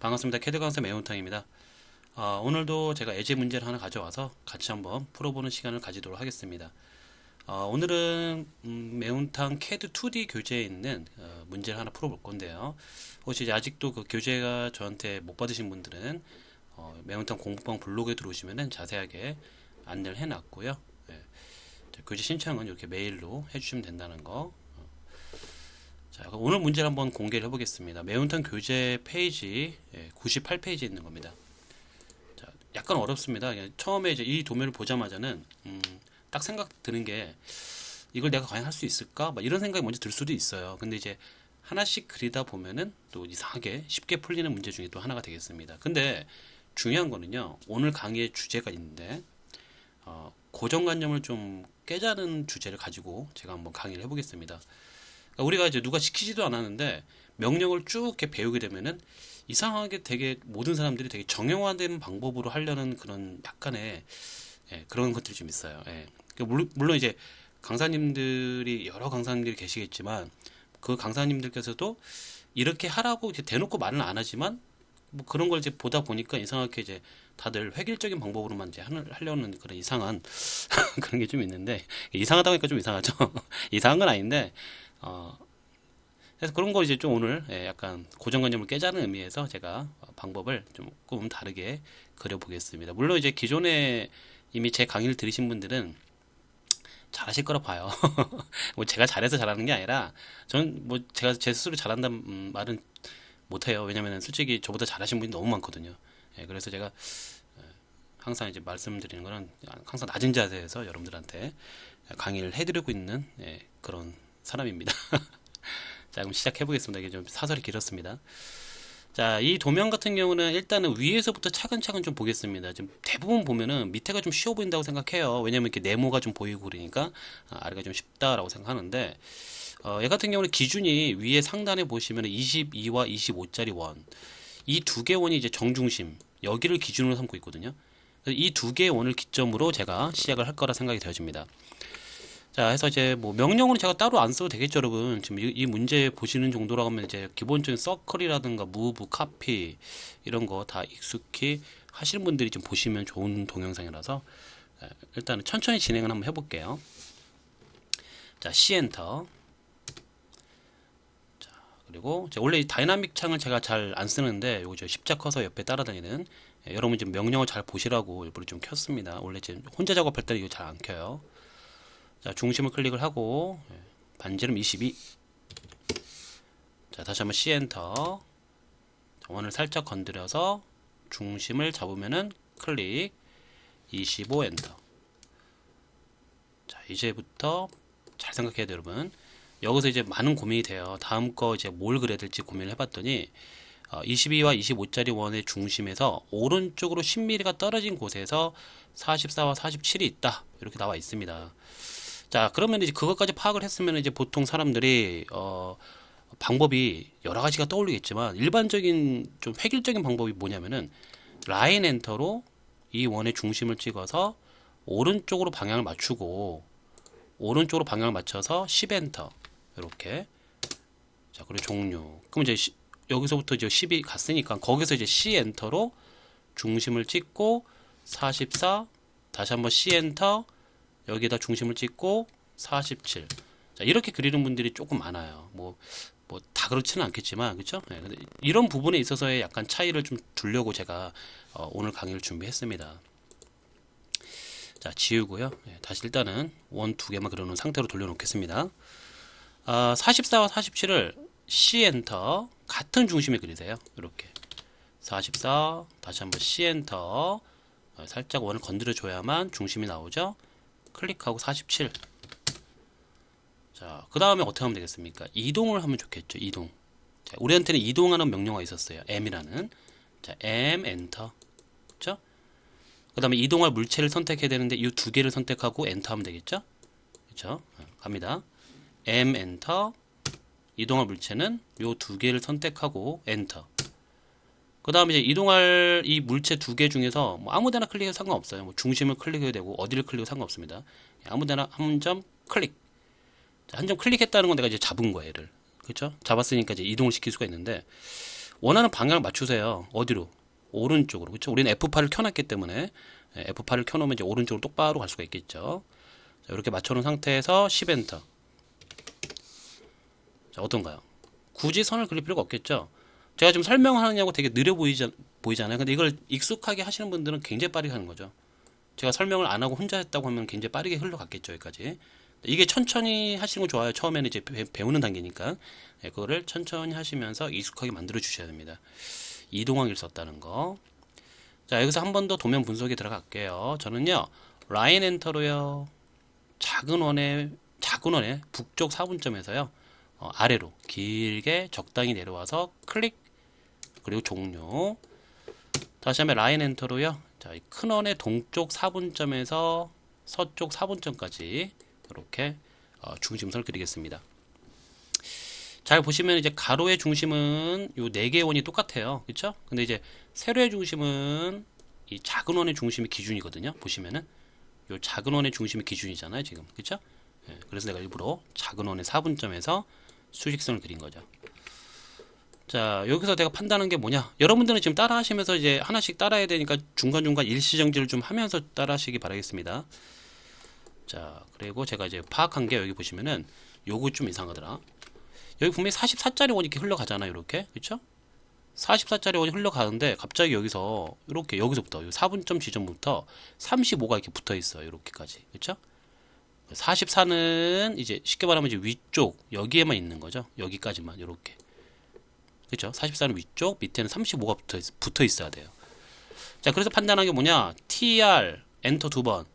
반갑습니다. 캐드 강사 매운탕입니다. 오늘도 제가 예제 문제를 하나 가져와서 같이 한번 풀어보는 시간을 가지도록 하겠습니다. 오늘은 매운탕 캐드 2D 교재에 있는 문제를 하나 풀어볼 건데요. 혹시 이제 아직도 그 교재가 저한테 못 받으신 분들은 매운탕 공부방 블로그에 들어오시면 자세하게 안내를 해놨고요. 예, 교재 신청은 이렇게 메일로 해주시면 된다는 거. 자, 그럼 오늘 문제를 한번 공개를 해보겠습니다. 매운탕 교재 페이지 98페이지에 있는 겁니다. 자, 약간 어렵습니다. 처음에 이제 이 도면을 보자마자는 딱 생각 드는 게 이걸 내가 과연 할 수 있을까? 막 이런 생각이 먼저 들 수도 있어요. 근데 이제 하나씩 그리다 보면은 또 이상하게 쉽게 풀리는 문제 중에 또 하나가 되겠습니다. 근데 중요한 거는요. 오늘 강의의 주제가 있는데 고정관념을 좀 깨자는 주제를 가지고 제가 한번 강의를 해보겠습니다. 그러니까 우리가 이제 누가 시키지도 않았는데 명령을 쭉 이렇게 배우게 되면은 이상하게 되게 모든 사람들이 되게 정형화된 방법으로 하려는 그런 약간의 그런 것들이 좀 있어요. 그러니까 물론 이제 강사님들이 여러 강사님들이 계시겠지만 그 강사님들께서도 이렇게 하라고 이렇게 대놓고 말은 안 하지만 뭐 그런 걸 이제 보다 보니까 이상하게 이제 다들 획일적인 방법으로만 이제 하려는 그런 이상한 그런 게 좀 있는데 이상하다고 하니까 좀 이상하죠. 이상한 건 아닌데 어, 그래서 그런 거 이제 좀 오늘 약간 고정관념을 깨자는 의미에서 제가 방법을 조금 다르게 그려보겠습니다. 물론 이제 기존에 이미 제 강의를 들으신 분들은 잘하실 거라 봐요. 뭐 제가 잘해서 잘하는 게 아니라 저는 뭐 제가 제 스스로 잘한다는 말은 못해요. 왜냐면 솔직히 저보다 잘하신 분이 너무 많거든요. 그래서 제가 항상 이제 말씀드리는 거는 항상 낮은 자세에서 여러분들한테 강의를 해드리고 있는 그런 사람입니다. 자, 그럼 시작해 보겠습니다. 이게 좀 사설이 길었습니다. 자, 이 도면 같은 경우는 일단은 위에서부터 차근차근 좀 보겠습니다. 지금 대부분 보면은 밑에가 좀 쉬워 보인다고 생각해요. 왜냐면 이렇게 네모가 좀 보이고 그러니까 아래가 좀 쉽다라고 생각하는데 얘 같은 경우는 기준이 위에 상단에 보시면 22와 25짜리 원, 이 두 개 원이 이제 정중심, 여기를 기준으로 삼고 있거든요. 이 두 개의 원을 기점으로 제가 시작을 할 거라 생각이 되어집니다. 자, 해서 이제 뭐 명령으로 제가 따로 안 써도 되겠죠, 여러분. 지금 이 문제 보시는 정도라고 하면 이제 기본적인 서클이라든가 무브, 카피 이런 거 다 익숙히 하시는 분들이 좀 보시면 좋은 동영상이라서 일단은 천천히 진행을 한번 해볼게요. 자, C 엔터. 그리고 원래 이 다이나믹 창을 제가 잘 안 쓰는데 요거 저 십자 커서 옆에 따라다니는 여러분 지금 명령을 잘 보시라고 일부러 좀 켰습니다. 원래 지금 혼자 작업할 때는 이거 잘 안 켜요. 자, 중심을 클릭을 하고 반지름 22. 자, 다시 한번 C 엔터. 원을 살짝 건드려서 중심을 잡으면은 클릭 25 엔터. 자, 이제부터 잘 생각해야 돼요, 여러분. 여기서 이제 많은 고민이 돼요. 다음 거 이제 뭘 그려야 될지 고민을 해봤더니 22와 25짜리 원의 중심에서 오른쪽으로 10mm가 떨어진 곳에서 44와 47이 있다. 이렇게 나와 있습니다. 자, 그러면 이제 그것까지 파악을 했으면 이제 보통 사람들이 방법이 여러 가지가 떠올리겠지만 일반적인 좀 획일적인 방법이 뭐냐면은 라인 엔터로 이 원의 중심을 찍어서 오른쪽으로 방향을 맞추고 오른쪽으로 방향을 맞춰서 10 엔터 이렇게. 자, 그리고 종료. 그럼 이제 여기서부터 이제 10이 갔으니까 거기서 이제 C 엔터로 중심을 찍고 44, 다시 한번 C 엔터, 여기에다 중심을 찍고 47. 자, 이렇게 그리는 분들이 조금 많아요. 뭐 다 그렇지는 않겠지만, 그렇죠? 네, 근데 이런 부분에 있어서의 약간 차이를 좀 두려고 제가 오늘 강의를 준비했습니다. 자, 지우고요. 네, 다시 일단은 원 두 개만 그려놓은 상태로 돌려놓겠습니다. 44와 47을 C 엔터 같은 중심에 그리세요. 이렇게 44 다시 한번 C 엔터 살짝 원을 건드려 줘야만 중심이 나오죠. 클릭하고 47. 자, 그 다음에 어떻게 하면 되겠습니까? 이동을 하면 좋겠죠. 이동. 자, 우리한테는 이동하는 명령어가 있었어요. M이라는. 자, M 엔터. 그렇죠? 그 다음에 이동할 물체를 선택해야 되는데 이 두 개를 선택하고 엔터 하면 되겠죠? 그렇죠? 갑니다. M 엔터. 이동할 물체는 이 두 개를 선택하고 엔터. 그 다음에 이제 이동할 이 물체 두 개 중에서 뭐 아무데나 클릭해도 상관없어요. 뭐 중심을 클릭해도 되고 어디를 클릭해도 상관없습니다. 아무데나 한 점 클릭. 한 점 클릭했다는 건 내가 이제 잡은 거예요, 얘를. 그렇죠? 잡았으니까 이제 이동을 시킬 수가 있는데 원하는 방향을 맞추세요. 어디로? 오른쪽으로. 그렇죠? 우리는 F8을 켜놨기 때문에 F8을 켜놓으면 이제 오른쪽으로 똑바로 갈 수가 있겠죠. 자, 이렇게 맞춰놓은 상태에서 10엔터. 자, 어떤가요? 굳이 선을 그릴 필요가 없겠죠. 제가 지금 설명하느냐고 되게 느려 보이잖아요. 근데 이걸 익숙하게 하시는 분들은 굉장히 빠르게 하는 거죠. 제가 설명을 안 하고 혼자 했다고 하면 굉장히 빠르게 흘러갔겠죠, 여기까지. 이게 천천히 하시는 거 좋아요. 처음에는 이제 배우는 단계니까. 네, 그거를 천천히 하시면서 익숙하게 만들어 주셔야 됩니다. 이동항을 썼다는 거. 자, 여기서 한 번 더 도면 분석에 들어갈게요. 저는요, 라인 엔터로요, 작은 원의 북쪽 4분점에서요, 아래로 길게 적당히 내려와서 클릭, 그리고 종료. 다시 한번 라인 엔터로요, 자, 큰 원의 동쪽 4분점에서 서쪽 4분점까지 이렇게 중심선을 그리겠습니다. 잘 보시면 이제 가로의 중심은 요 4개의 원이 똑같아요. 그쵸? 근데 이제 세로의 중심은 이 작은 원의 중심이 기준이거든요. 보시면은 요 작은 원의 중심이 기준이잖아요, 지금. 그쵸? 예, 그래서 내가 일부러 작은 원의 4분점에서 수직선을 그린 거죠. 자, 여기서 내가 판단한 게 뭐냐? 여러분들은 지금 따라 하시면서 이제 하나씩 따라야 되니까 중간중간 일시정지를 좀 하면서 따라 하시기 바라겠습니다. 자, 그리고 제가 이제 파악한 게 여기 보시면은 요거 좀 이상하더라. 여기 분명히 44짜리 원이 이렇게 흘러가잖아요, 이렇게. 그쵸? 44짜리 원이 흘러가는데 갑자기 여기서 이렇게 여기서부터 4분점 지점부터 35가 이렇게 붙어 있어요. 이렇게까지. 그쵸? 44는 이제 쉽게 말하면 이제 위쪽 여기에만 있는 거죠. 여기까지만 이렇게. 그쵸? 44는 위쪽, 밑에는 35가 붙어 있어야 돼요. 자, 그래서 판단한 게 뭐냐? TR 엔터 2번.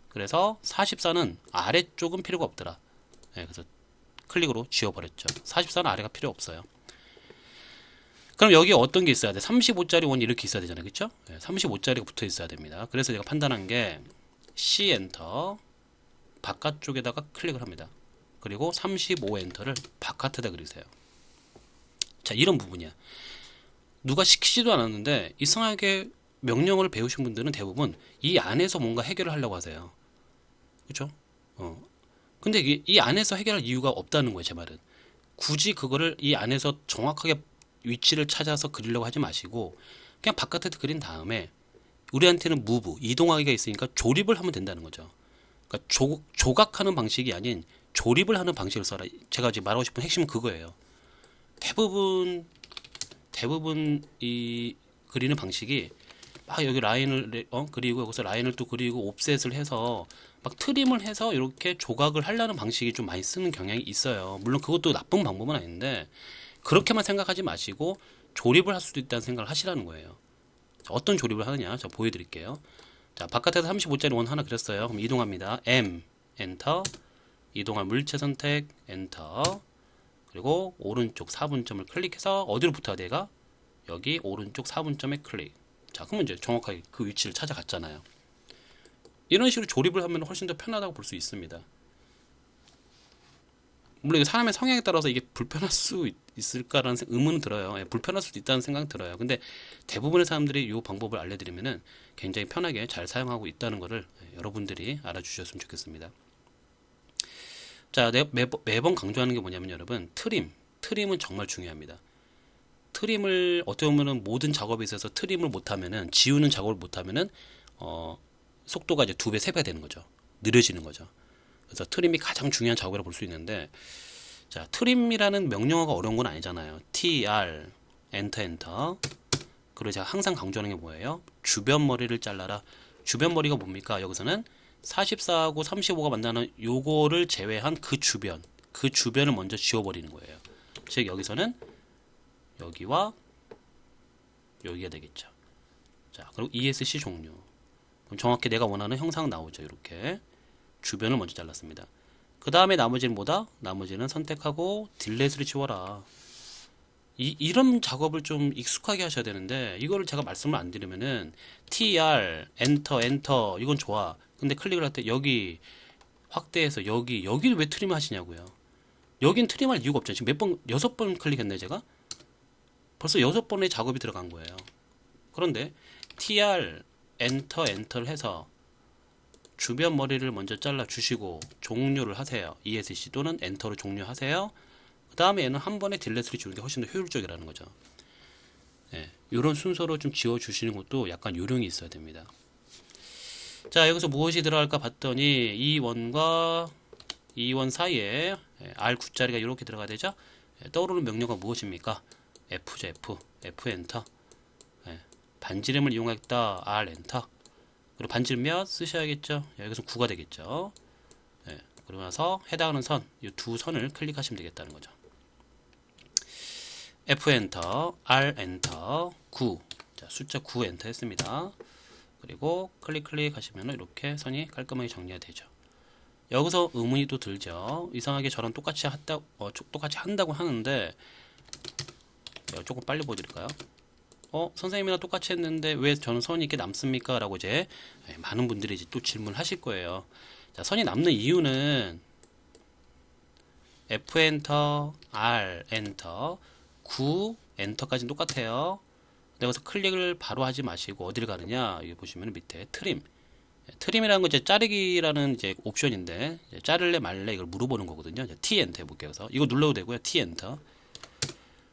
그래서 44는 아래쪽은 필요가 없더라. 네, 그래서 클릭으로 지워버렸죠. 44는 아래가 필요 없어요. 그럼 여기에 어떤 게 있어야 돼? 35짜리 원이 이렇게 있어야 되잖아요. 그쵸? 네, 35짜리가 붙어 있어야 됩니다. 그래서 제가 판단한 게 C 엔터 바깥쪽에다가 클릭을 합니다. 그리고 35 엔터를 바깥에다 그리세요. 자, 이런 부분이야. 누가 시키지도 않았는데 이상하게 명령어를 배우신 분들은 대부분 이 안에서 뭔가 해결을 하려고 하세요. 그쵸? 근데 이 안에서 해결할 이유가 없다는 거예요, 제 말은. 굳이 그거를 이 안에서 정확하게 위치를 찾아서 그리려고 하지 마시고 그냥 바깥에서 그린 다음에 우리한테는 move, 이동하기가 있으니까 조립을 하면 된다는 거죠. 그러니까 조각하는 방식이 아닌 조립을 하는 방식을 써라. 제가 이제 말하고 싶은 핵심은 그거예요. 대부분 이 그리는 방식이 막 여기 라인을 그리고 여기서 라인을 또 그리고 옵셋을 해서 막 트림을 해서 이렇게 조각을 하려는 방식이 좀 많이 쓰는 경향이 있어요. 물론 그것도 나쁜 방법은 아닌데 그렇게만 생각하지 마시고 조립을 할 수도 있다는 생각을 하시라는 거예요. 자, 어떤 조립을 하느냐? 자, 보여드릴게요. 자, 바깥에서 35짜리 원 하나 그렸어요. 그럼 이동합니다. M 엔터, 이동할 물체 선택 엔터, 그리고 오른쪽 4분점을 클릭해서 어디로 붙어야 돼가? 여기 오른쪽 4분점에 클릭. 자, 그러면 이제 정확하게 그 위치를 찾아갔잖아요. 이런 식으로 조립을 하면 훨씬 더 편하다고 볼 수 있습니다. 물론 이게 사람의 성향에 따라서 이게 불편할 수 있을까라는 의문은 들어요. 예, 불편할 수도 있다는 생각은 들어요. 근데 대부분의 사람들이 이 방법을 알려드리면은 굉장히 편하게 잘 사용하고 있다는 것을 여러분들이 알아주셨으면 좋겠습니다. 자, 매번 강조하는 게 뭐냐면 여러분, 트림은 정말 중요합니다. 트림을 어떻게 보면은 모든 작업에 있어서 트림을 못하면은 지우는 작업을 못하면은 속도가 이제 2배, 3배 되는 거죠. 느려지는 거죠. 그래서 트림이 가장 중요한 작업이라고 볼 수 있는데, 자, 트림이라는 명령어가 어려운 건 아니잖아요. TR 엔터. 그리고 제가 항상 강조하는 게 뭐예요? 주변 머리를 잘라라. 주변 머리가 뭡니까? 여기서는 44하고 35가 만나는 요거를 제외한 그 주변을 먼저 지워버리는 거예요. 즉 여기서는 여기와 여기가 되겠죠. 자, 그리고 ESC 종료. 그럼 정확히 내가 원하는 형상 나오죠. 이렇게 주변을 먼저 잘랐습니다. 그 다음에 나머지는 뭐다? 나머지는 선택하고 딜렛을 지워라. 이런 작업을 좀 익숙하게 하셔야 되는데 이거를 제가 말씀을 안 드리면은 TR 엔터 이건 좋아. 근데 클릭을 할 때 여기 확대해서 여기를 왜 트림 하시냐고요. 여긴 트림할 이유가 없잖아요. 지금 몇 번, 6번 클릭했네 제가. 벌써 6번의 작업이 들어간 거예요. 그런데 TR 엔터를 해서 주변 머리를 먼저 잘라 주시고 종료를 하세요. ESC 또는 엔터로 종료하세요. 그 다음에 얘는 한 번에 딜렛을 지우는 게 훨씬 더 효율적이라는 거죠. 이런 순서로 좀 지워 주시는 것도 약간 요령이 있어야 됩니다. 자, 여기서 무엇이 들어갈까 봤더니 이 원과 이 원 사이에 R9자리가 이렇게 들어가야 되죠. 떠오르는 명령어가 무엇입니까? F죠. F 엔터. 반지름을 이용하겠다. R 엔터. 그리고 반지름 몇 쓰셔야겠죠. 여기서 9가 되겠죠. 그러고 나서 해당하는 선, 이 두 선을 클릭하시면 되겠다는 거죠. F 엔터, R 엔터, 9. 자, 숫자 9 엔터 했습니다. 그리고 클릭 하시면 이렇게 선이 깔끔하게 정리가 되죠. 여기서 의문이 또 들죠. 이상하게 저랑 똑같이 한다고 하는데 조금 빨리 보여드릴까요? 선생님이랑 똑같이 했는데 왜 저는 선이 이렇게 남습니까? 라고 이제 많은 분들이 이제 또 질문하실 거예요. 자, 선이 남는 이유는 F 엔터, R 엔터, 9 엔터까지는 똑같아요. 여기서 클릭을 바로 하지 마시고 어디를 가느냐? 여기 보시면 밑에 트림이라는 건 이제 자르기라는 이제 옵션인데 자를래 말래 이걸 물어보는 거거든요. T 엔터 해볼게요. 그래서 이거 눌러도 되고요. T 엔터.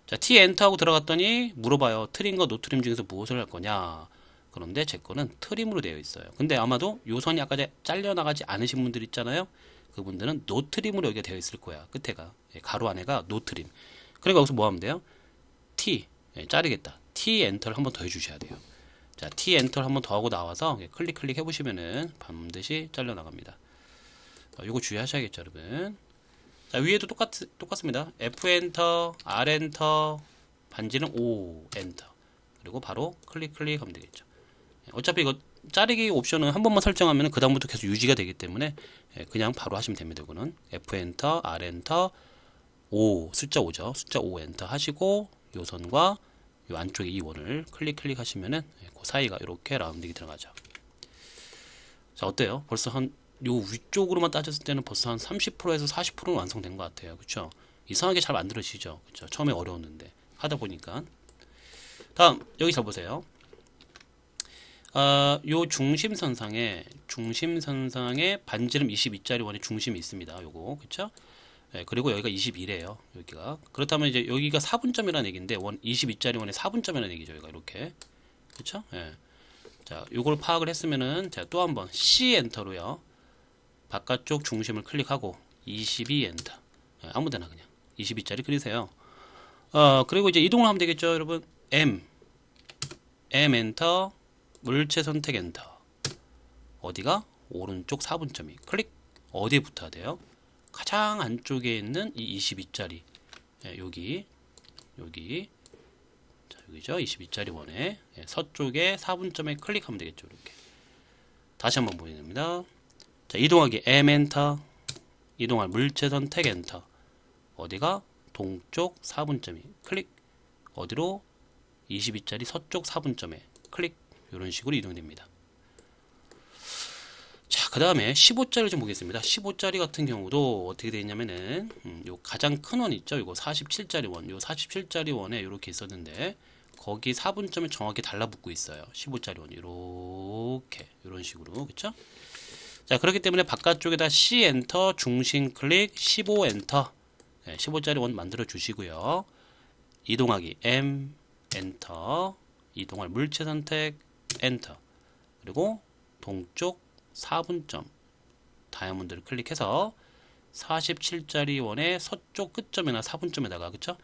자, T 엔터 하고 들어갔더니 물어봐요. 트림과 노트림 중에서 무엇을 할 거냐? 그런데 제 거는 트림으로 되어 있어요. 근데 아마도 요 선이 아까 잘려나가지 않으신 분들 있잖아요. 그분들은 노트림으로 여기가 되어 있을 거야. 끝에가 가로 안에가 노트림. 그러니까 여기서 뭐 하면 돼요? T 자르겠다. T 엔터를 한번 더 해주셔야 돼요. 자, T 엔터를 한번 더 하고 나와서 클릭 해보시면은 반드시 잘려나갑니다. 이거 주의하셔야겠죠, 여러분. 자, 위에도 똑같습니다. F 엔터, R 엔터, 반지는 O 엔터. 그리고 바로 클릭 하면 되겠죠. 어차피 이거 자르기 옵션은 한 번만 설정하면 그 다음부터 계속 유지가 되기 때문에 그냥 바로 하시면 됩니다. 이거는 F 엔터, R 엔터, O 숫자 5죠. 숫자 5 엔터 하시고 요 선과 요 안쪽에 이 원을 클릭 하시면은 그 사이가 이렇게 라운딩이 들어가죠. 자, 어때요? 벌써 한 요 위쪽으로만 따졌을 때는 벌써 한 30%에서 40%는 완성된 것 같아요. 그렇죠? 이상하게 잘 만들어지죠. 그렇죠? 처음에 어려웠는데 하다 보니까. 다음 여기 잘 보세요. 요 중심선상에 반지름 22짜리 원의 중심이 있습니다. 요거 그렇죠? 그리고 여기가 21이에요. 여기가 그렇다면 이제 여기가 4분점이라는 얘기인데 22짜리 원의 4분점이라는 얘기죠. 여기가 이렇게 그렇죠? 자, 요걸 파악을 했으면은 자, 또 한번 C 엔터로요. 바깥쪽 중심을 클릭하고 22 엔터. 아무데나 그냥 22짜리 그리세요. 그리고 이제 이동을 하면 되겠죠, 여러분. M 엔터, 물체 선택 엔터. 어디가? 오른쪽 4분점이 클릭. 어디에 붙어야 돼요? 가장 안쪽에 있는 이 22짜리. 여기 자, 여기죠. 22짜리 원에 서쪽에 4분점에 클릭하면 되겠죠. 이렇게. 다시 한번 보여드립니다. 자, 이동하기 M 엔터, 이동할 물체 선택 엔터. 어디가? 동쪽 4분점이 클릭. 어디로? 22짜리 서쪽 4분점에 클릭. 이런 식으로 이동됩니다. 자, 그 다음에 15짜리 좀 보겠습니다. 15짜리 같은 경우도 어떻게 되어 있냐면은 요 가장 큰 원 있죠. 이거 47짜리 원. 요 47짜리 원에 이렇게 있었는데 거기 4분점에 정확히 달라붙고 있어요. 15짜리 원 이렇게 이런 식으로 그렇죠? 자, 그렇기 때문에 바깥쪽에다 C 엔터, 중심 클릭, 15 엔터. 15짜리 원 만들어 주시고요. 이동하기 M 엔터, 이동할 물체 선택 엔터. 그리고 동쪽 4분점 다이아몬드를 클릭해서 47짜리 원의 서쪽 끝점이나 4분점에다가 그쵸?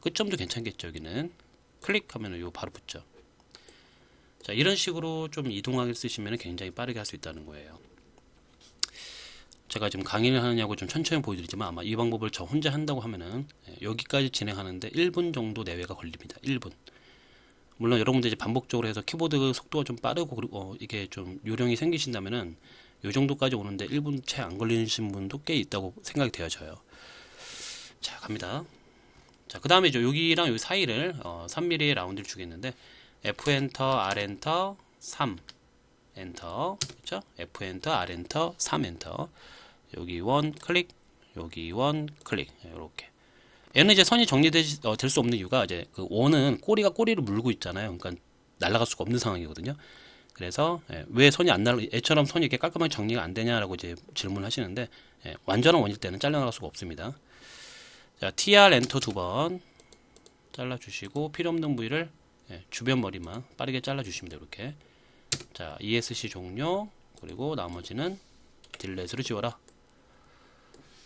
끝점도 괜찮겠죠. 여기는 클릭하면 요 바로 붙죠. 자, 이런 식으로 좀 이동하기 쓰시면 굉장히 빠르게 할 수 있다는 거예요. 제가 지금 강의를 하느냐고 좀 천천히 보여드리지만 아마 이 방법을 저 혼자 한다고 하면은 여기까지 진행하는데 1분 정도 내외가 걸립니다. 1분. 물론 여러분들 이제 반복적으로 해서 키보드 속도가 좀 빠르고 그리고 이게 좀 요령이 생기신다면은 요 정도까지 오는데 1분 채 안 걸리신 분도 꽤 있다고 생각이 되어져요. 자, 갑니다. 자, 그 다음에 여기랑 여기 사이를 3mm의 라운드를 주겠는데 F 엔터, R 엔터, 3 엔터, 그렇죠? F 엔터, R 엔터, 3 엔터. 여기 원 클릭, 여기 원 클릭. 이렇게. 얘는 이제 선이 정리될 수 없는 이유가 이제 그 원은 꼬리를 물고 있잖아요. 그러니까 날아갈 수가 없는 상황이거든요. 그래서 왜 선이 안 날아 애처럼 선이 이렇게 깔끔하게 정리가 안 되냐라고 이제 질문하시는데 완전한 원일 때는 잘려나갈 수가 없습니다. 자, TR 엔터 2번 잘라 주시고 필요 없는 부위를 예, 주변 머리만 빠르게 잘라 주시면 돼요. 이렇게. 자, ESC 종료. 그리고 나머지는 딜렛으로 지워라.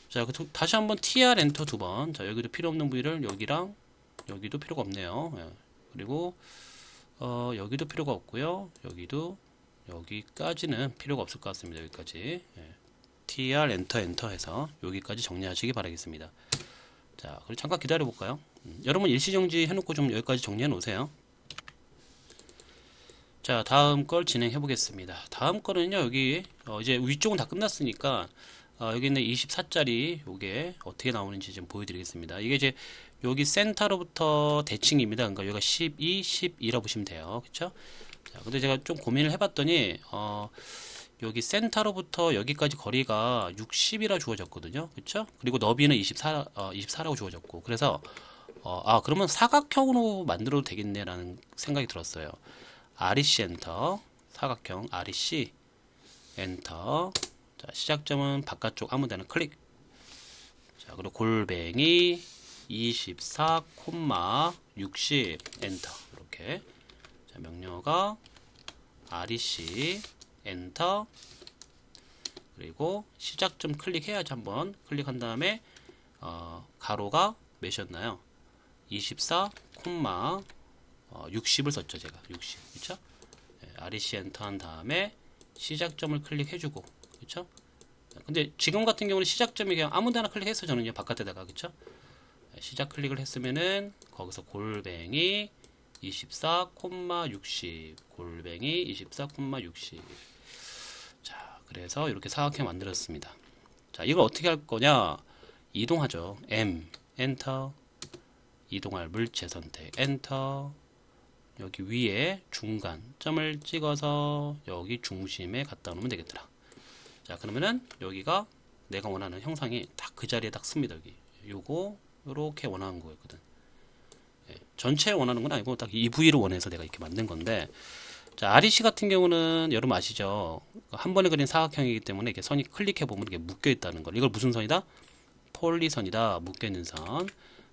자, 다시 한번 TR 엔터 2번. 자, 여기도 필요 없는 부위를 여기랑 여기도 필요가 없네요. 예. 그리고 여기도 필요가 없고요. 여기도 여기까지는 필요가 없을 것 같습니다. 여기까지. 예. TR 엔터 엔터 해서 여기까지 정리하시기 바라겠습니다. 자, 그리고 잠깐 기다려 볼까요? 여러분 일시정지 해놓고 좀 여기까지 정리해 놓으세요. 자, 다음 걸 진행해 보겠습니다. 다음 거는요, 여기 이제 위쪽은 다 끝났으니까 여기 있는 24짜리 요게 어떻게 나오는지 좀 보여드리겠습니다. 이게 이제 여기 센터로부터 대칭입니다. 그러니까 여기가 12, 12라고 보시면 돼요. 그쵸? 자, 근데 제가 좀 고민을 해봤더니 여기 센터로부터 여기까지 거리가 60이라 주어졌거든요. 그쵸? 그리고 너비는 24라고 주어졌고. 그래서 그러면 사각형으로 만들어도 되겠네라는 생각이 들었어요. REC 엔터, 사각형 REC 엔터. 자, 시작점은 바깥쪽 아무 데나 클릭. 자, 그리고 골뱅이 24, 60 엔터. 이렇게. 자, 명령어가 REC 엔터. 그리고 시작점 클릭해야지 한번 클릭한 다음에 가로가 몇이었나요? 24, 60을 썼죠, 제가. 60. 그쵸? 네, REC 엔터 한 다음에 시작점을 클릭해주고. 그쵸? 근데 지금 같은 경우는 시작점이 그냥 아무 데나 클릭해서 저는요, 바깥에다가. 그쵸? 네, 시작 클릭을 했으면은 거기서 골뱅이 24, 60. 골뱅이 24, 60. 자, 그래서 이렇게 사각형 만들었습니다. 자, 이걸 어떻게 할 거냐? 이동하죠. M, 엔터. 이동할 물체 선택, 엔터. 여기 위에 중간 점을 찍어서 여기 중심에 갖다 놓으면 되겠더라. 자, 그러면은 여기가 내가 원하는 형상이 딱 그 자리에 딱 씁니다. 여기 요거 요렇게 원하는 거였거든. 예, 전체 원하는 건 아니고 딱 이 부위를 원해서 내가 이렇게 만든 건데, 자, REC 같은 경우는 여러분 아시죠? 한 번에 그린 사각형이기 때문에 이렇게 선이 클릭해 보면 이게 묶여 있다는 걸. 이걸 무슨 선이다? 폴리선이다. 묶여 있는 선.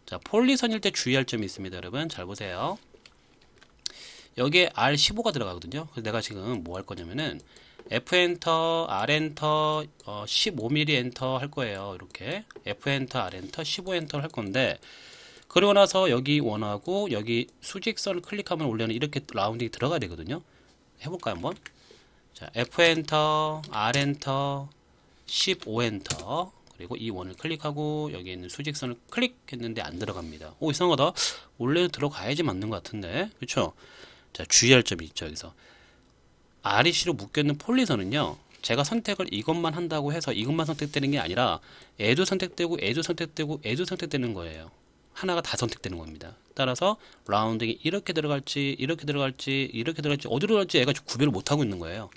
자, 폴리선일 때 주의할 점이 있습니다. 여러분 잘 보세요. 여기에 R15가 들어가거든요. 그래서 내가 지금 뭐 할 거냐면은 F 엔터, R 엔터, 15mm 엔터 할 거예요. 이렇게 F 엔터, R 엔터, 15 엔터를 할 건데, 그러고 나서 여기 원하고 여기 수직선을 클릭하면 원래는 이렇게 라운딩이 들어가야 되거든요. 해볼까요 한번? 자, F 엔터, R 엔터, 15 엔터. 그리고 이 원을 클릭하고 여기 있는 수직선을 클릭했는데 안 들어갑니다. 오, 이상하다. 원래는 들어가야지 맞는 것 같은데, 그렇죠? 자, 주의할 점이 있죠. 여기서 REC로 묶여있는 폴리선은요, 제가 선택을 이것만 한다고 해서 이것만 선택되는 게 아니라 애도 선택되고 애도 선택되고 애도 선택되는 거예요. 하나가 다 선택되는 겁니다. 따라서 라운딩이 이렇게 들어갈지 이렇게 들어갈지 이렇게 들어갈지 어디로 들어갈지 애가 구별을 못하고 있는 거예요.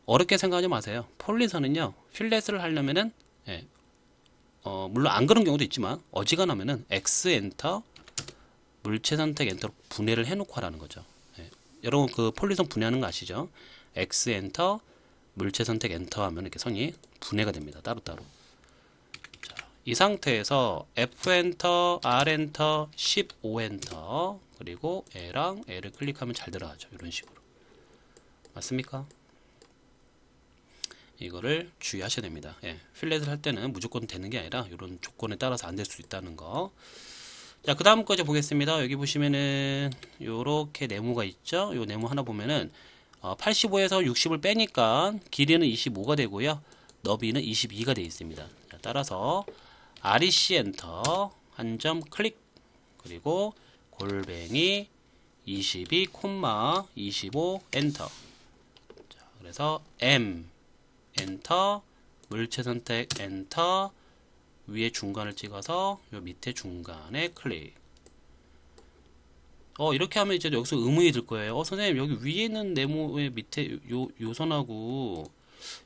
어렵게 생각하지 마세요. 폴리선은요, 필렛을 하려면은 물론 안 그런 경우도 있지만 어지간하면은 X 엔터 물체 선택 엔터로 분해를 해놓고 하라는 거죠. 여러분 그 폴리선 분해하는 거 아시죠? X 엔터 물체 선택 엔터 하면 이렇게 선이 분해가 됩니다. 따로따로. 자, 이 상태에서 F 엔터, R 엔터, 15 엔터 그리고 L랑 L을 클릭하면 잘 들어가죠. 이런 식으로. 맞습니까? 이거를 주의하셔야 됩니다. 필렛을 할 때는 무조건 되는 게 아니라 이런 조건에 따라서 안 될 수 있다는 거. 자, 그 다음 거 이제 보겠습니다. 여기 보시면은 요렇게 네모가 있죠. 요 네모 하나 보면은 85에서 60을 빼니까 길이는 25가 되고요. 너비는 22가 되어 있습니다. 자, 따라서 REC 엔터 한 점 클릭 그리고 골뱅이 22, 25 엔터. 자, 그래서 M 엔터 물체 선택 엔터 위에 중간을 찍어서 요 밑에 중간에 클릭. 이렇게 하면 이제 여기서 의문이 들 거예요. 선생님 여기 위에 있는 네모의 밑에 요 선하고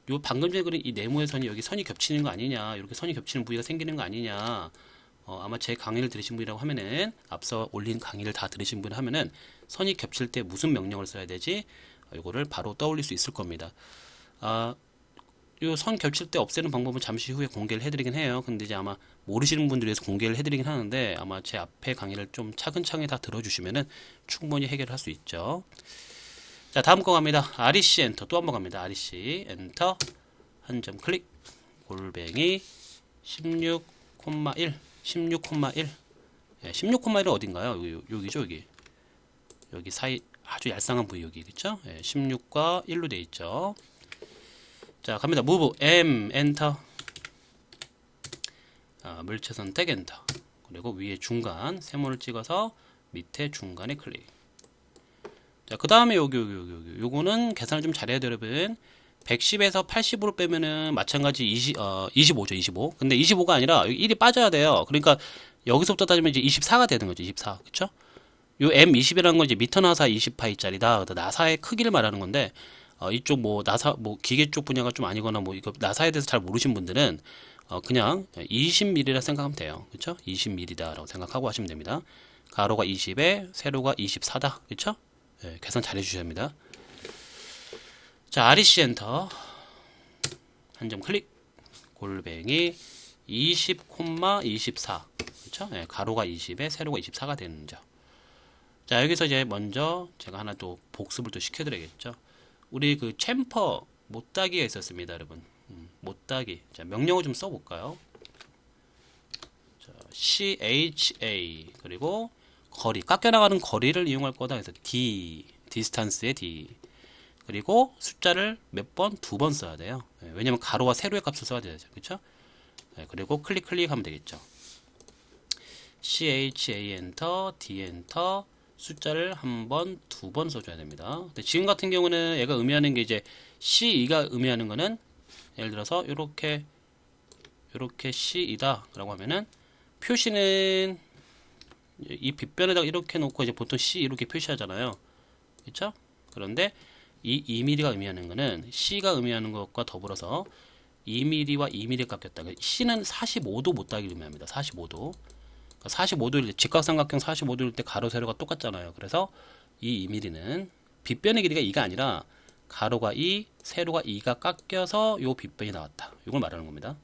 요 방금 전에 그린 이 네모의 선이 여기 선이 겹치는 거 아니냐, 이렇게 선이 겹치는 부위가 생기는 거 아니냐. 아마 제 강의를 들으신 분이라고 하면은, 앞서 올린 강의를 다 들으신 분 하면은 선이 겹칠 때 무슨 명령을 써야 되지? 이거를 바로 떠올릴 수 있을 겁니다. 요 선 겹칠 때 없애는 방법은 잠시 후에 공개를 해드리긴 해요. 근데 이제 아마 모르시는 분들 위해서 공개를 해드리긴 하는데 아마 제 앞에 강의를 좀 차근차근히 다 들어주시면은 충분히 해결할 수 있죠. 자, 다음 거 갑니다. REC 엔터 또 한 번 갑니다. REC 엔터 한 점 클릭 골뱅이 16,1 16,1 16,1은 어딘가요? 여기죠, 여기 사이 아주 얄쌍한 부위 여기 그쵸? 16과 1로 돼 있죠. 자, 갑니다. 무브 M 엔터 물체 선택 엔터 그리고 위에 중간 세모를 찍어서 밑에 중간에 클릭. 자, 그 다음에 요거는 계산을 좀 잘해야 돼요, 여러분. 110에서 80으로 빼면은 마찬가지 25죠, 25. 근데 25가 아니라 1이 빠져야 돼요. 그러니까 여기서부터 따지면 이제 24가 되는 거죠, 24. 그쵸? 요 M20이라는 건 이제 미터 나사 20파이짜리다. 나사의 크기를 말하는 건데, 이쪽 뭐 나사, 뭐 기계 쪽 분야가 좀 아니거나 뭐 이거 나사에 대해서 잘 모르신 분들은, 그냥 20mm라 생각하면 돼요. 그쵸? 20mm다라고 생각하고 하시면 됩니다. 가로가 20에 세로가 24다. 그쵸? 계산 잘 해주셔야 합니다. 자, REC 엔터 한 점 클릭 골뱅이 20,24 그쵸? 가로가 20에 세로가 24가 되는 점. 자, 여기서 이제 먼저 제가 하나 또 복습을 또 시켜드려야겠죠. 우리 그 챔퍼 못따기가 있었습니다, 여러분. 못따기. 자, 명령어 좀 써볼까요? 자, CHA 그리고 거리, 깎여나가는 거리를 이용할 거다. 그래서 D, 디스탄스의 D. 그리고 숫자를 몇 번? 2번 써야 돼요. 왜냐면 가로와 세로의 값을 써야 되죠. 그쵸? 그리고 클릭하면 되겠죠. CHA 엔터, D 엔터, 숫자를 한 번, 2번 써줘야 됩니다. 근데 지금 같은 경우는 얘가 의미하는 게 이제 CE가 의미하는 거는 예를 들어서 요렇게 C이다 라고 하면은 표시는 이 빗변에다가 이렇게 놓고 이제 보통 C 이렇게 표시하잖아요. 그쵸? 그런데 이 2mm가 의미하는 거는 C가 의미하는 것과 더불어서 2mm와 2mm 깎였다. C는 45도 못따기를 의미합니다. 45도. 45도일 때 직각삼각형 45도일 때 가로 세로가 똑같잖아요. 그래서 이 2mm는 빗변의 길이가 2가 아니라 가로가 2, 세로가 2가 깎여서 요 빗변이 나왔다. 이걸 말하는 겁니다.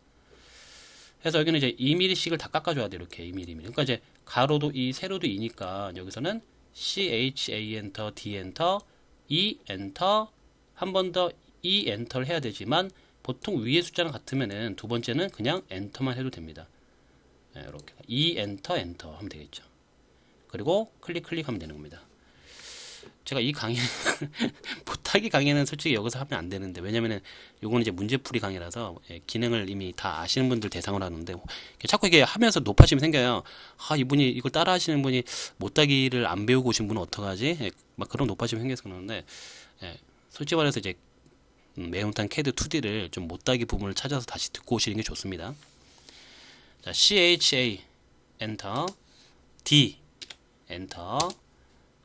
그래서 여기는 이제 2mm씩을 다 깎아줘야 돼요. 이렇게 2mm. 그러니까 이제 가로도 2, 세로도 2니까 여기서는 CHA 엔터, D 엔터, E 엔터, 한 번 더 E 엔터를 해야 되지만 보통 위의 숫자랑 같으면은 두 번째는 그냥 엔터만 해도 됩니다. 이렇게 E 엔터 엔터 하면 되겠죠. 그리고 클릭하면 되는 겁니다. 제가 이 강의 못하기 강의는 솔직히 여기서 하면 안 되는데 왜냐면은 요거는 이제 문제풀이 강의라서 기능을 이미 다 아시는 분들 대상으로 하는데 자꾸 이게 하면서 높아지면 생겨요. 아, 이분이 이걸 따라 하시는 분이 못하기를 안 배우고 오신 분은 어떡하지? 막 그런 높아지면 생겨서 그러는데 솔직히 말해서 이제 매운탕 캐드 2D를 좀 못하기 부분을 찾아서 다시 듣고 오시는 게 좋습니다. 자, CHA 엔터, D 엔터,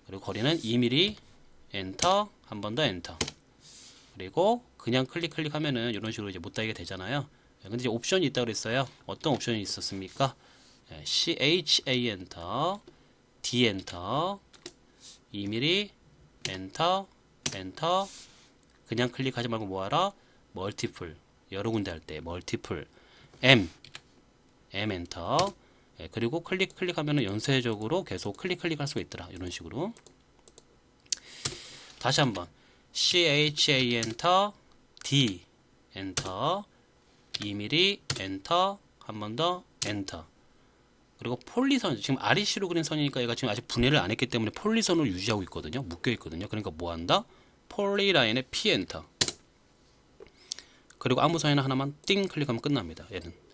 그리고 거리는 2mm 엔터, 한 번 더 엔터. 그리고 그냥 클릭하면은 이런 식으로 이제 못다이가 되잖아요. 근데 이제 옵션이 있다고 그랬어요. 어떤 옵션이 있었습니까? CHA 엔터, D 엔터, 2mm 엔터, 엔터. 그냥 클릭하지 말고 뭐하라? 멀티플. 여러 군데 할 때 멀티플. M 엔터. 그리고 클릭하면은 연쇄적으로 계속 클릭할 수가 있더라. 이런 식으로. 다시 한번 CHA 엔터, D 엔터, 2mm 엔터, 한 번 더 엔터. 그리고 폴리선, 지금 REC로 그린 선이니까 얘가 지금 아직 분해를 안 했기 때문에 폴리선을 유지하고 있거든요. 묶여 있거든요. 그러니까 뭐 한다? 폴리라인에 P 엔터. 그리고 아무 선이나 하나만 띵 클릭하면 끝납니다. 얘는.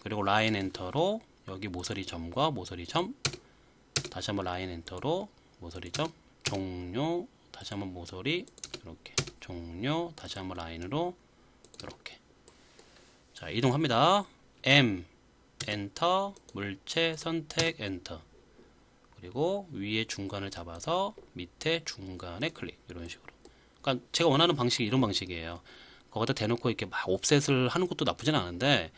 그리고 라인 엔터로 여기 모서리 점과 모서리 점, 다시 한번 라인 엔터로 모서리 점, 종료, 다시 한번 모서리, 이렇게 종료, 다시 한번 라인으로 이렇게. 자, 이동합니다. M 엔터, 물체 선택 엔터. 그리고 위에 중간을 잡아서 밑에 중간에 클릭. 이런 식으로. 그러니까 제가 원하는 방식이 이런 방식이에요. 거기다 대놓고 이렇게 막 옵셋을 하는 것도 나쁘진 않은데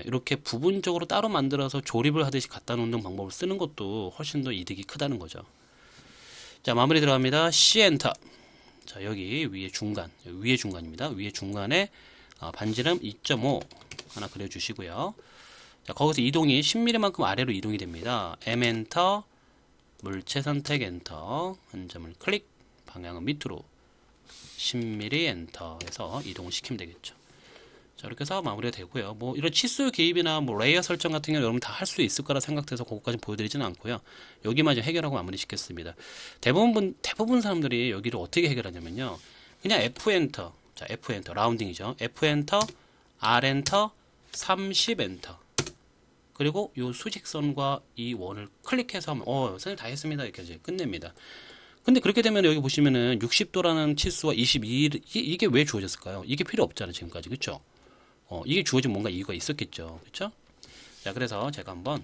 이렇게 부분적으로 따로 만들어서 조립을 하듯이 갖다 놓는 방법을 쓰는 것도 훨씬 더 이득이 크다는 거죠. 자, 마무리 들어갑니다. C 엔터. 자, 여기 위에 중간, 위에 중간입니다. 위에 중간에 반지름 2.5 하나 그려주시고요. 자, 거기서 이동이 10mm만큼 아래로 이동이 됩니다. M 엔터, 물체 선택 엔터, 한 점을 클릭, 방향은 밑으로 10mm 엔터 해서 이동을 시키면 되겠죠. 자, 이렇게 해서 마무리가 되고요. 뭐 이런 치수 기입이나 뭐 레이어 설정 같은 경우는 여러분 다 할 수 있을 거라 생각돼서 그것까지 보여드리지는 않고요. 여기만 이제 해결하고 마무리 시켰습니다. 대부분 사람들이 여기를 어떻게 해결하냐면요. 그냥 F 엔터, 자 F 엔터 라운딩이죠. F 엔터, R 엔터, 30 엔터. 그리고 이 수직선과 이 원을 클릭해서 하면 선생님 다 했습니다. 이렇게 이제 끝냅니다. 근데 그렇게 되면 여기 보시면은 60도라는 치수와 22 이게 왜 주어졌을까요? 이게 필요 없잖아요, 지금까지. 그렇죠? 이게 주어진 뭔가 이유가 있었겠죠. 그렇죠? 자, 그래서 제가 한번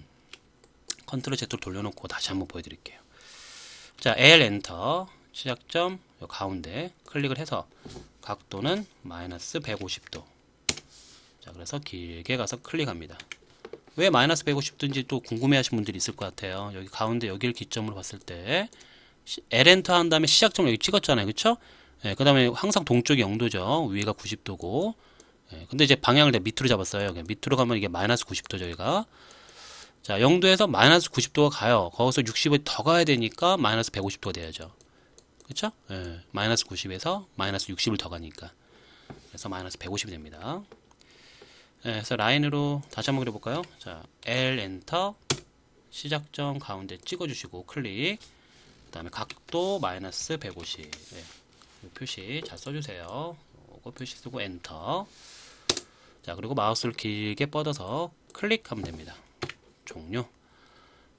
컨트롤 Z로 돌려놓고 다시 한번 보여드릴게요. 자, L 엔터 시작점 요 가운데 클릭을 해서 각도는 마이너스 150도. 자, 그래서 길게 가서 클릭합니다. 왜 마이너스 150도인지 또 궁금해하시는 분들이 있을 것 같아요. 여기 가운데 여기를 기점으로 봤을 때 L 엔터 한 다음에 시작점을 여기 찍었잖아요, 그렇죠? 예, 그 다음에 항상 동쪽이 0도죠. 위가 90도고. 예, 근데 이제 방향을 내가 밑으로 잡았어요. 밑으로 가면 이게 마이너스 90도죠, 여기가. 자, 0도에서 마이너스 90도가 가요. 거기서 60을 더 가야 되니까 마이너스 150도가 돼야죠. 그쵸? 예, 마이너스 90에서 마이너스 60을 더 가니까. 그래서 마이너스 150이 됩니다. 예, 그래서 라인으로 다시 한번 그려볼까요? 자, L 엔터 시작점 가운데 찍어주시고 클릭. 그 다음에 각도 마이너스 150. 예, 표시 잘 써주세요. 이거 표시 쓰고 엔터. 자, 그리고 마우스를 길게 뻗어서 클릭하면 됩니다. 종료.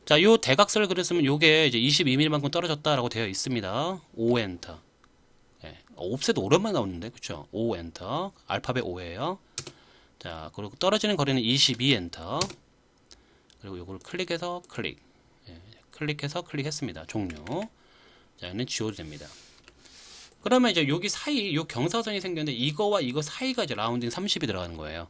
자, 요 대각선을 그렸으면 요게 이제 22mm만큼 떨어졌다라고 되어 있습니다. O 엔터. 예, 옵셋 오랜만에 나오는데, 그쵸? O 엔터. 알파벳 O예요. 자, 그리고 떨어지는 거리는 22 엔터. 그리고 요걸 클릭해서 클릭. 예, 클릭해서 클릭했습니다. 종료. 자, 얘는 지워도 됩니다. 그러면 이제 여기 사이, 요 경사선이 생겼는데 이거와 이거 사이가 이제 라운딩 30이 들어가는 거예요.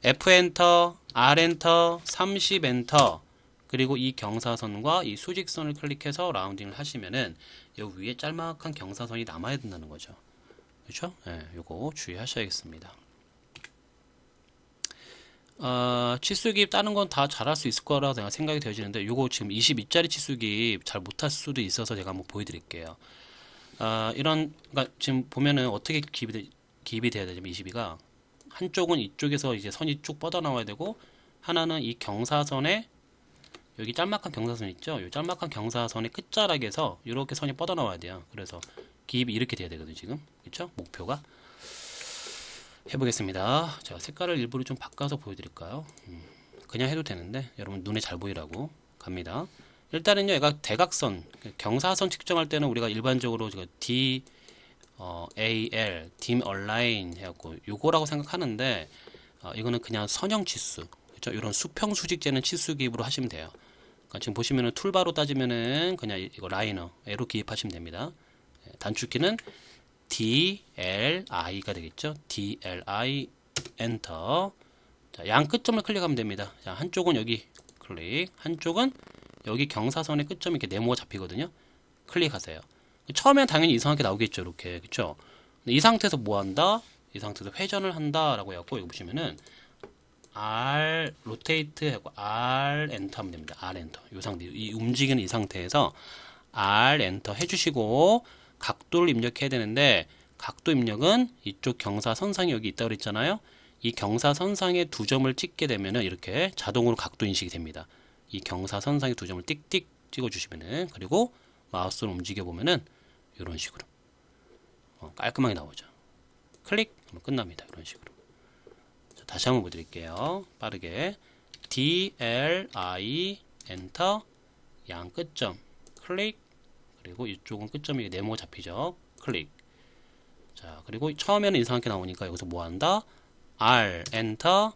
F 엔터, R 엔터, 30 엔터, 그리고 이 경사선과 이 수직선을 클릭해서 라운딩을 하시면은 요 위에 짤막한 경사선이 남아야 된다는 거죠. 그렇죠? 예, 요거 주의하셔야겠습니다. 치수기입 다른 건 다 잘할 수 있을 거라 생각이 되어지는데 요거 지금 22짜리 치수기입 잘 못할 수도 있어서 제가 한번 보여드릴게요. 그러니까 지금 보면은 어떻게 기입이 돼야 되냐면 22가 한쪽은 이쪽에서 이제 선이 쭉 뻗어 나와야 되고 하나는 이 경사선에 여기 짤막한 경사선 있죠? 이 짤막한 경사선의 끝자락에서 이렇게 선이 뻗어 나와야 돼요. 그래서 기입이 이렇게 돼야 되거든요, 지금. 그렇죠? 목표가. 해보겠습니다. 제가 색깔을 일부러 좀 바꿔서 보여드릴까요? 그냥 해도 되는데 여러분 눈에 잘 보이라고 갑니다. 일단은요, 얘가 대각선, 경사선 측정할 때는 우리가 일반적으로 D, AL, dim align 해갖고 요거라고 생각하는데 이거는 그냥 선형 치수, 그렇죠? 이런 수평 수직재는 치수 기입으로 하시면 돼요. 그러니까 지금 보시면은 툴바로 따지면은 그냥 이거 라이너, 애로 기입하시면 됩니다. 단축키는 DLI가 되겠죠? DLI 엔터. 자, 양 끝점을 클릭하면 됩니다. 자, 한쪽은 여기 클릭, 한쪽은 여기 경사선의 끝점이 이렇게 네모가 잡히거든요. 클릭하세요. 처음엔 당연히 이상하게 나오겠죠, 이렇게. 그쵸? 이 상태에서 뭐 한다? 이 상태에서 회전을 한다라고 해갖고, 여기 보시면은, R, 로테이트 하고, R 엔터 하면 됩니다. R 엔터. 이 상태, 이 움직이는 이 상태에서, R 엔터 해주시고, 각도를 입력해야 되는데, 각도 입력은 이쪽 경사선상이 여기 있다고 그랬잖아요. 이 경사선상에 두 점을 찍게 되면은, 이렇게 자동으로 각도 인식이 됩니다. 이 경사선상에 두 점을 띡띡 찍어주시면은, 그리고 마우스를 움직여보면은, 이런 식으로 깔끔하게 나오죠. 클릭 하면 끝납니다. 이런 식으로. 자, 다시 한번 보여드릴게요. 빠르게 DLI 엔터, 양 끝점 클릭, 그리고 이쪽은 끝점이 네모가 잡히죠. 클릭. 자, 그리고 처음에는 이상하게 나오니까 여기서 뭐 한다? R 엔터,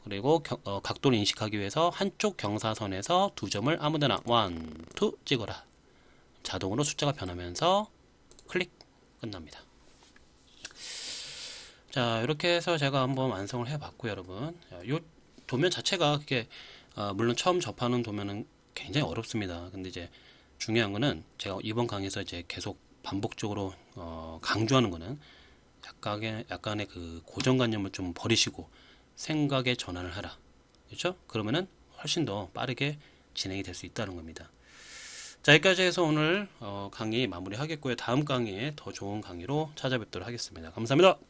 그리고 각도를 인식하기 위해서 한쪽 경사선에서 두 점을 아무데나 1, 2 찍어라. 자동으로 숫자가 변하면서 클릭 끝납니다. 자, 이렇게 해서 제가 한번 완성을 해봤고요, 여러분. 이 도면 자체가 그게 물론 처음 접하는 도면은 굉장히 어렵습니다. 근데 이제 중요한 거는 제가 이번 강의에서 이제 계속 반복적으로 강조하는 거는 약간의 그 고정관념을 좀 버리시고 생각의 전환을 하라. 그렇죠? 그러면은 훨씬 더 빠르게 진행이 될 수 있다는 겁니다. 자, 여기까지 해서 오늘 강의 마무리하겠고요. 다음 강의에 더 좋은 강의로 찾아뵙도록 하겠습니다. 감사합니다.